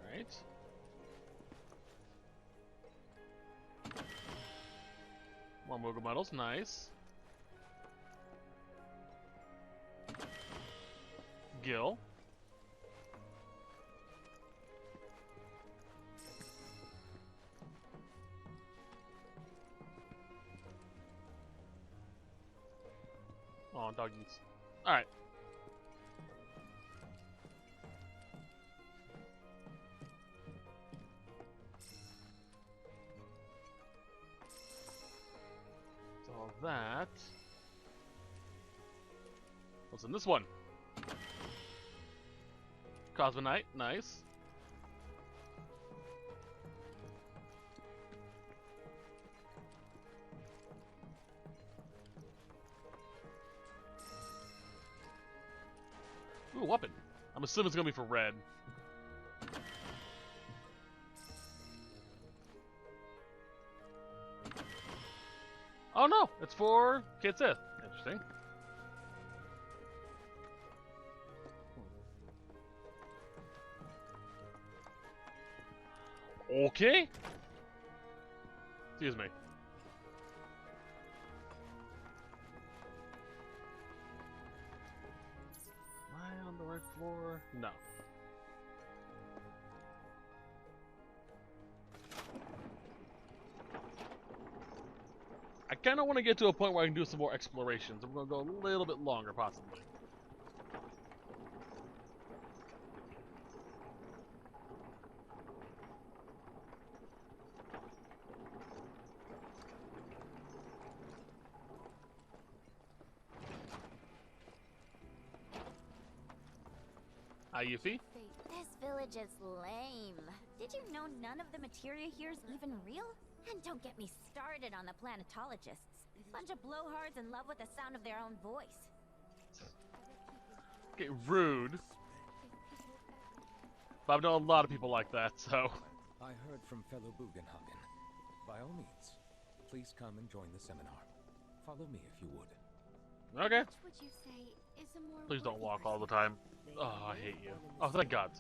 Alright. More Moogle medals, nice. Gil. Oh, doggies. Alright. So all that. What's in this one? Cosmonite, nice. Ooh, weapon. I'm assuming it's gonna be for red. Oh no, it's for Kid Sith. Interesting. Okay. Excuse me. Am I on the right floor? No. I kind of want to get to a point where I can do some more explorations. I'm going to go a little bit longer, possibly. Hi, Yuffie.
This village just lame. Did you know none of the materia here is even real? And don't get me started on the planetologists. Bunch of blowhards in love with the sound of their own voice.
Okay, rude. But I've known a lot of people like that, so...
I heard from fellow Bugenhagen. By all means, please come and join the seminar. Follow me if you would.
Okay.
Which would you say is a more
Please don't
worthy
walk all the time. Oh, I hate you. Oh, thank God.
I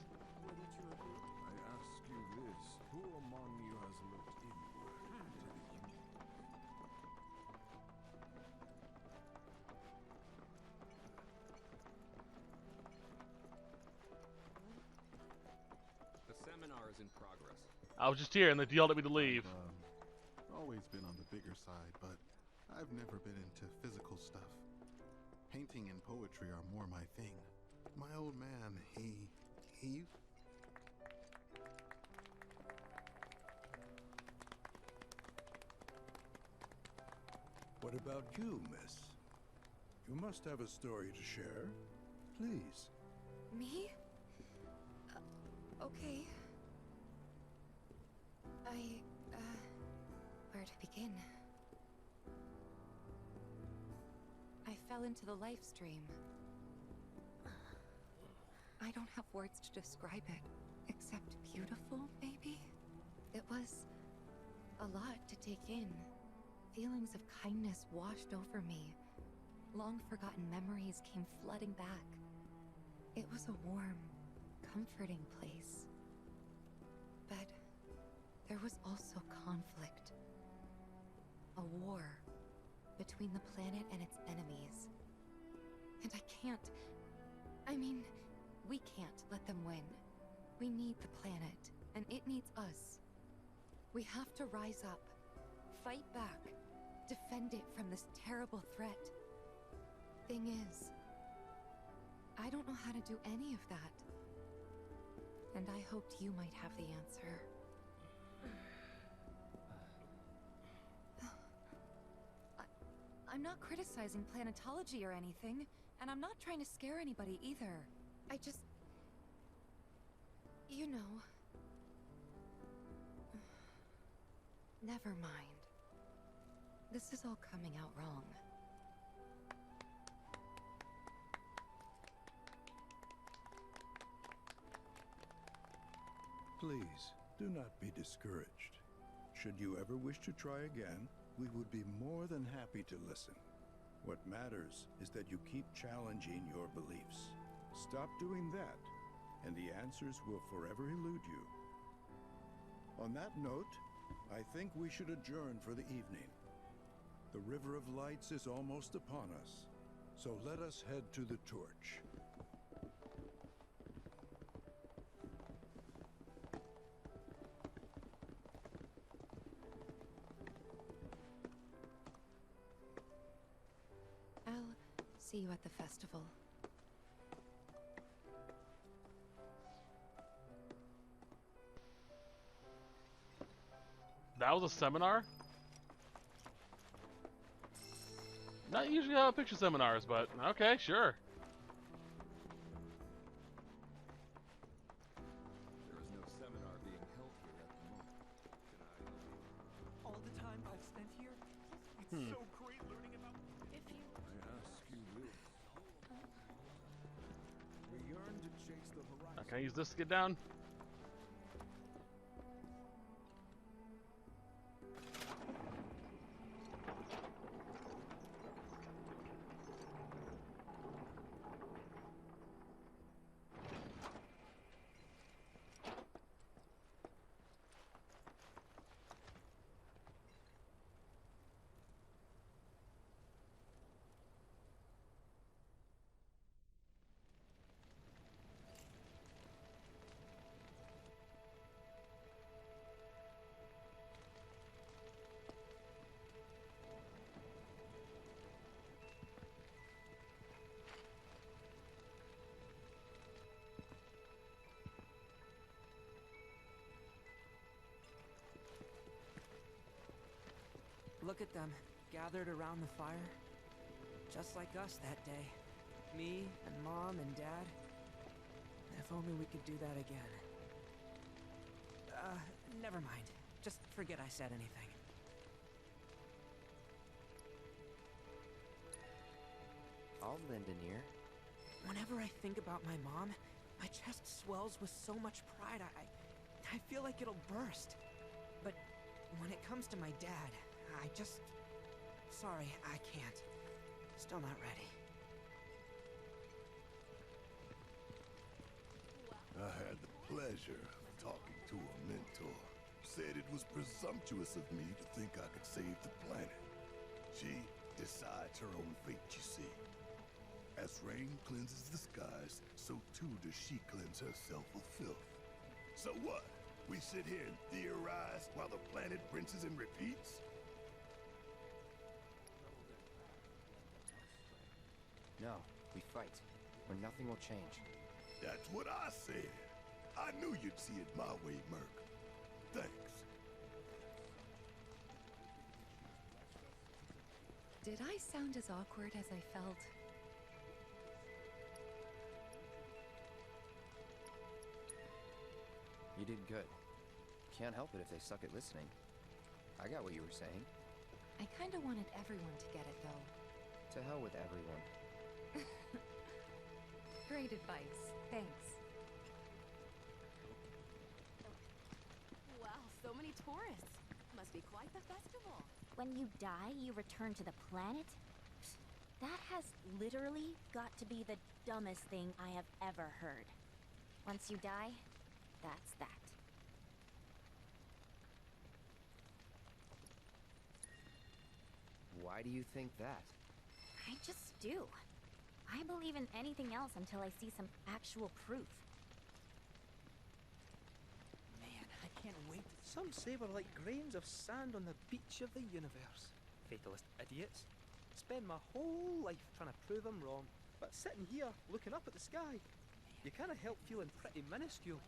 ask you this, who among you has looked inward into the
The seminar is in progress.
I was just here and they yelled at me to leave.
I've always been on the bigger side, but I've never been into physical stuff. Painting and poetry are more my thing. My old man, he...
What about you, miss? You must have a story to share. Please.
Me? Okay. Where to begin? I fell into the life stream. I don't have words to describe it, except beautiful, maybe? It was a lot to take in. Feelings of kindness washed over me. Long-forgotten memories came flooding back. It was a warm, comforting place. But there was also conflict. A war between the planet and its enemies. And we can't let them win. We need the planet, and it needs us. We have to rise up, fight back, defend it from this terrible threat. Thing is, I don't know how to do any of that. And I hoped you might have the answer. I'm not criticizing planetology or anything, and I'm not trying to scare anybody either. I just... you know... Never mind. This is all coming out wrong.
Please, do not be discouraged. Should you ever wish to try again, we would be more than happy to listen. What matters is that you keep challenging your beliefs. Stop doing that, and the answers will forever elude you. On that note, I think we should adjourn for the evening. The River of Lights is almost upon us, so let us head to the torch.
I'll see you at the festival.
That was a seminar? Not usually how I picture seminars, but okay, sure.
There is no seminar being held here at the moment. Can I help you?
All the time I've spent here, it's so great learning about... If you...
I ask you this. We yearn to chase the horizon.
Can I use this to get down?
Look at them, gathered around the fire. Just like us that day. Me and Mom and Dad. If only we could do that again. Never mind. Just forget I said anything.
I'll lend an ear.
Whenever I think about my mom, my chest swells with so much pride, I feel like it'll burst. But when it comes to my dad, I just... Sorry, I can't. Still not ready.
I had the pleasure of talking to a mentor. Said it was presumptuous of me to think I could save the planet. She decides her own fate, you see. As rain cleanses the skies, so too does she cleanse herself of filth. So what? We sit here and theorize while the planet rinses and repeats?
No, we fight, or nothing will change.
That's what I said. I knew you'd see it my way, Merc. Thanks.
Did I sound as awkward as I felt?
You did good. Can't help it if they suck at listening. I got what you were saying.
I kinda wanted everyone to get it, though.
To hell with everyone.
Great advice. Thanks.
Wow, so many tourists. Must be quite the festival.
When you die, you return to the planet? That has literally got to be the dumbest thing I have ever heard. Once you die, that's that.
Why do you think that?
I just do. I believe in anything else until I see some actual proof.
Man, I can't wait. Some say we're like grains of sand on the beach of the universe. Fatalist idiots. Spend my whole life trying to prove them wrong, but sitting here, looking up at the sky, you can't help feeling pretty minuscule.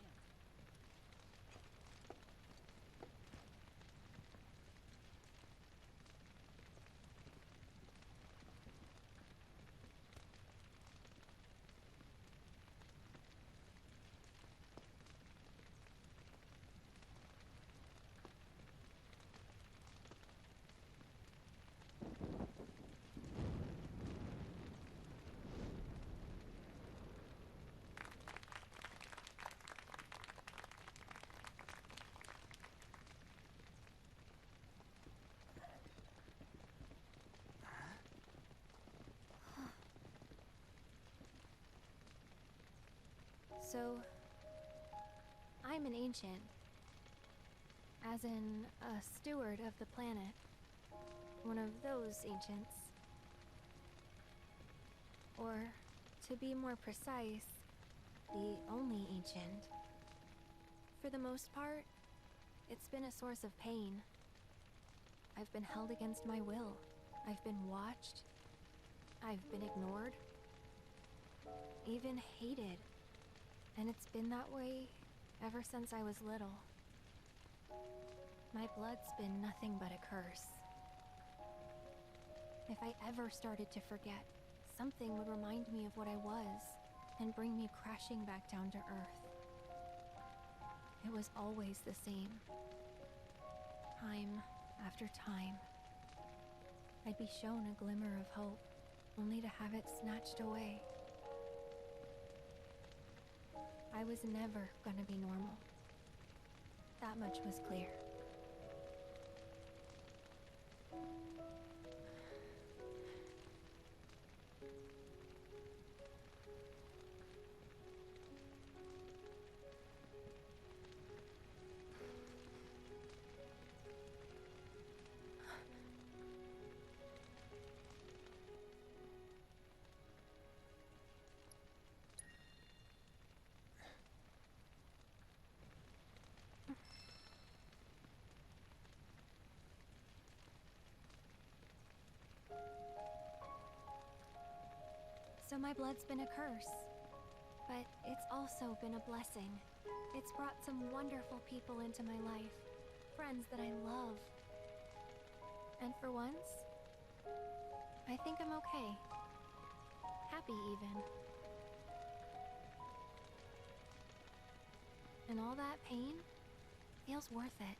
So, I'm an ancient. As in, a steward of the planet. One of those ancients. Or, to be more precise, the only ancient. For the most part, it's been a source of pain. I've been held against my will. I've been watched. I've been ignored. Even hated. And it's been that way ever since I was little. My blood's been nothing but a curse. If I ever started to forget, something would remind me of what I was and bring me crashing back down to earth. It was always the same. Time after time. I'd be shown a glimmer of hope, only to have it snatched away. I was never gonna be normal. That much was clear. So my blood's been a curse, but it's also been a blessing. It's brought some wonderful people into my life, friends that I love. And for once, I think I'm okay. Happy even. And all that pain,
feels worth it.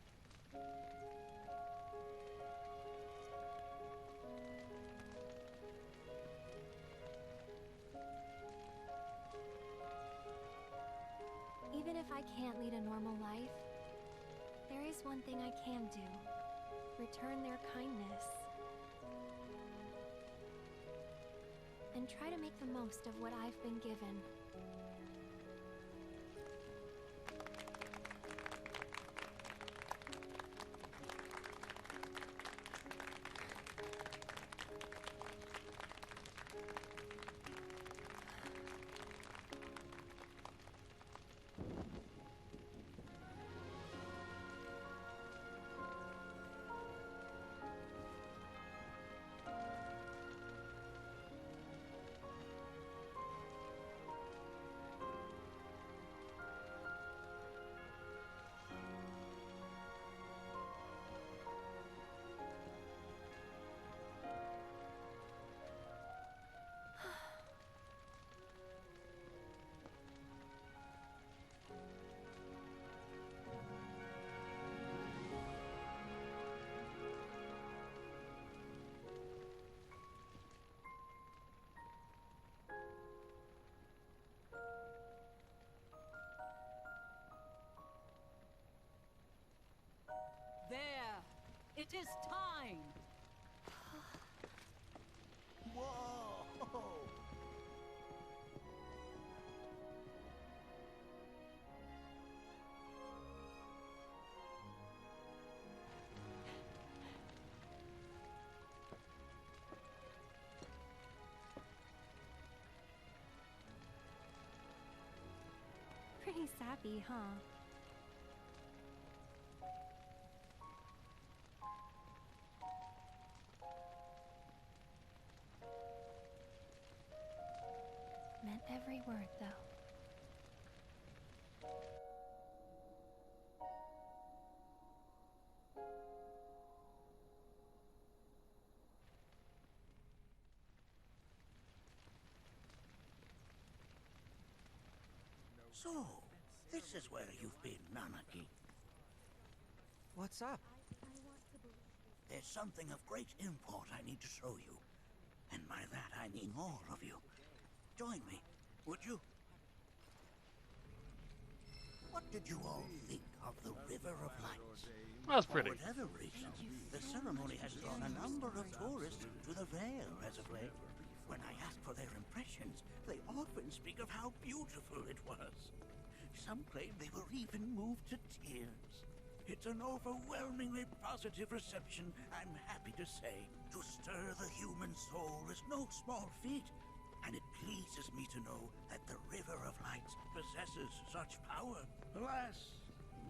Even if I can't lead a normal life, there is one thing I can do. Return their kindness. And try to make the most of what I've been given.
There! It is time!
Whoa!
Pretty sappy, huh? Meant every word, though.
So, this is where you've been, Nanaki.
What's up?
There's something of great import I need to show you. And by that I mean all of you. Join me, would you? What did you all think of the River of Lights?
That's pretty.
For whatever reason, the ceremony has drawn a number of tourists to the Vale as of late. When I ask for their impressions, they often speak of how beautiful it was. Some claim they were even moved to tears. It's an overwhelmingly positive reception, I'm happy to say. To stir the human soul is no small feat, and it pleases me to know that the River of Lights possesses such power. Alas,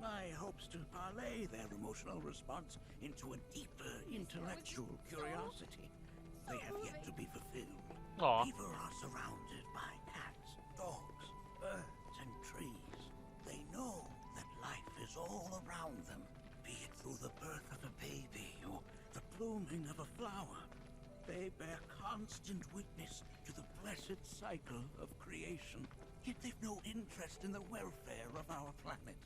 my hopes to parlay their emotional response into a deeper intellectual curiosity, they have yet to be fulfilled.
Aww.
People are surrounded by cats, dogs, birds, and trees. They know that life is all around them, be it through the birth of a baby or the blooming of a flower. They bear constant witness to the blessed cycle of creation, yet they've no interest in the welfare of our planet.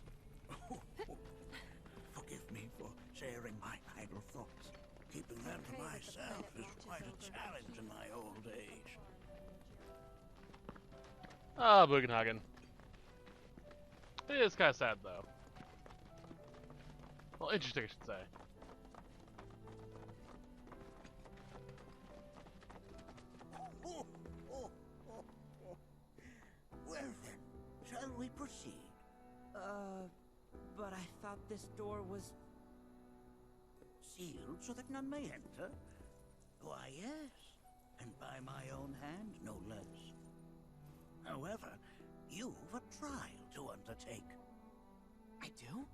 Forgive me for sharing my idle thoughts. Keeping them to myself is quite a challenge in my old age.
Ah, Bugenhagen. It is kind of sad, though. Well, interesting, I should say.
Well then, shall we proceed?
But I thought this door was...
Sealed so that none may enter? Why, yes. And by my own hand, no less. However, you've a trial to undertake.
I do?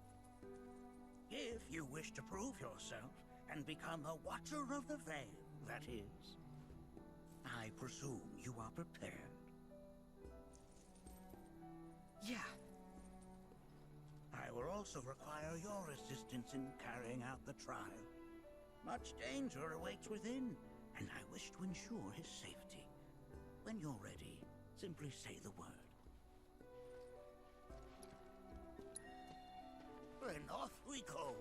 If you wish to prove yourself and become a Watcher of the Veil, that is. I presume you are prepared.
Yeah.
I will also require your assistance in carrying out the trial. Much danger awaits within, and I wish to ensure his safety. When you're ready, simply say the word. and off we go.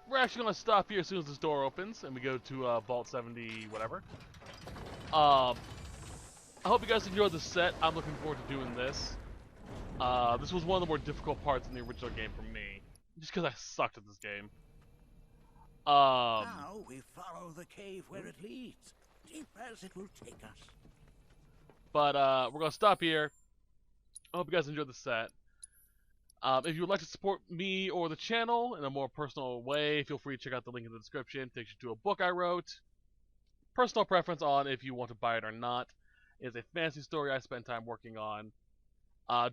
We're actually going to stop here as soon as this door opens, and we go to Vault 70, whatever. I hope you guys enjoyed the set. I'm looking forward to doing this. This was one of the more difficult parts in the original game for me, just because I sucked at this game.
Now we follow the cave where it leads, deep as it will take us.
But we're going to stop here. I hope you guys enjoyed the set. If you would like to support me or the channel in a more personal way, feel free to check out the link in the description. It takes you to a book I wrote. Personal preference on if you want to buy it or not. It's a fantasy story I spent time working on.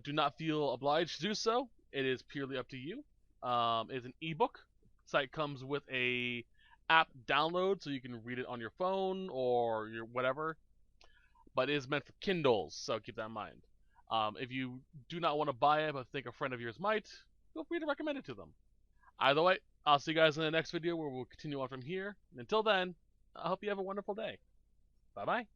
Do not feel obliged to do so. It is purely up to you. It's an ebook. The site comes with a app download so you can read it on your phone or your whatever. But it is meant for Kindles, so keep that in mind. If you do not want to buy it but think a friend of yours might, feel free to recommend it to them. Either way, I'll see you guys in the next video where we'll continue on from here. And until then, I hope you have a wonderful day. Bye-bye.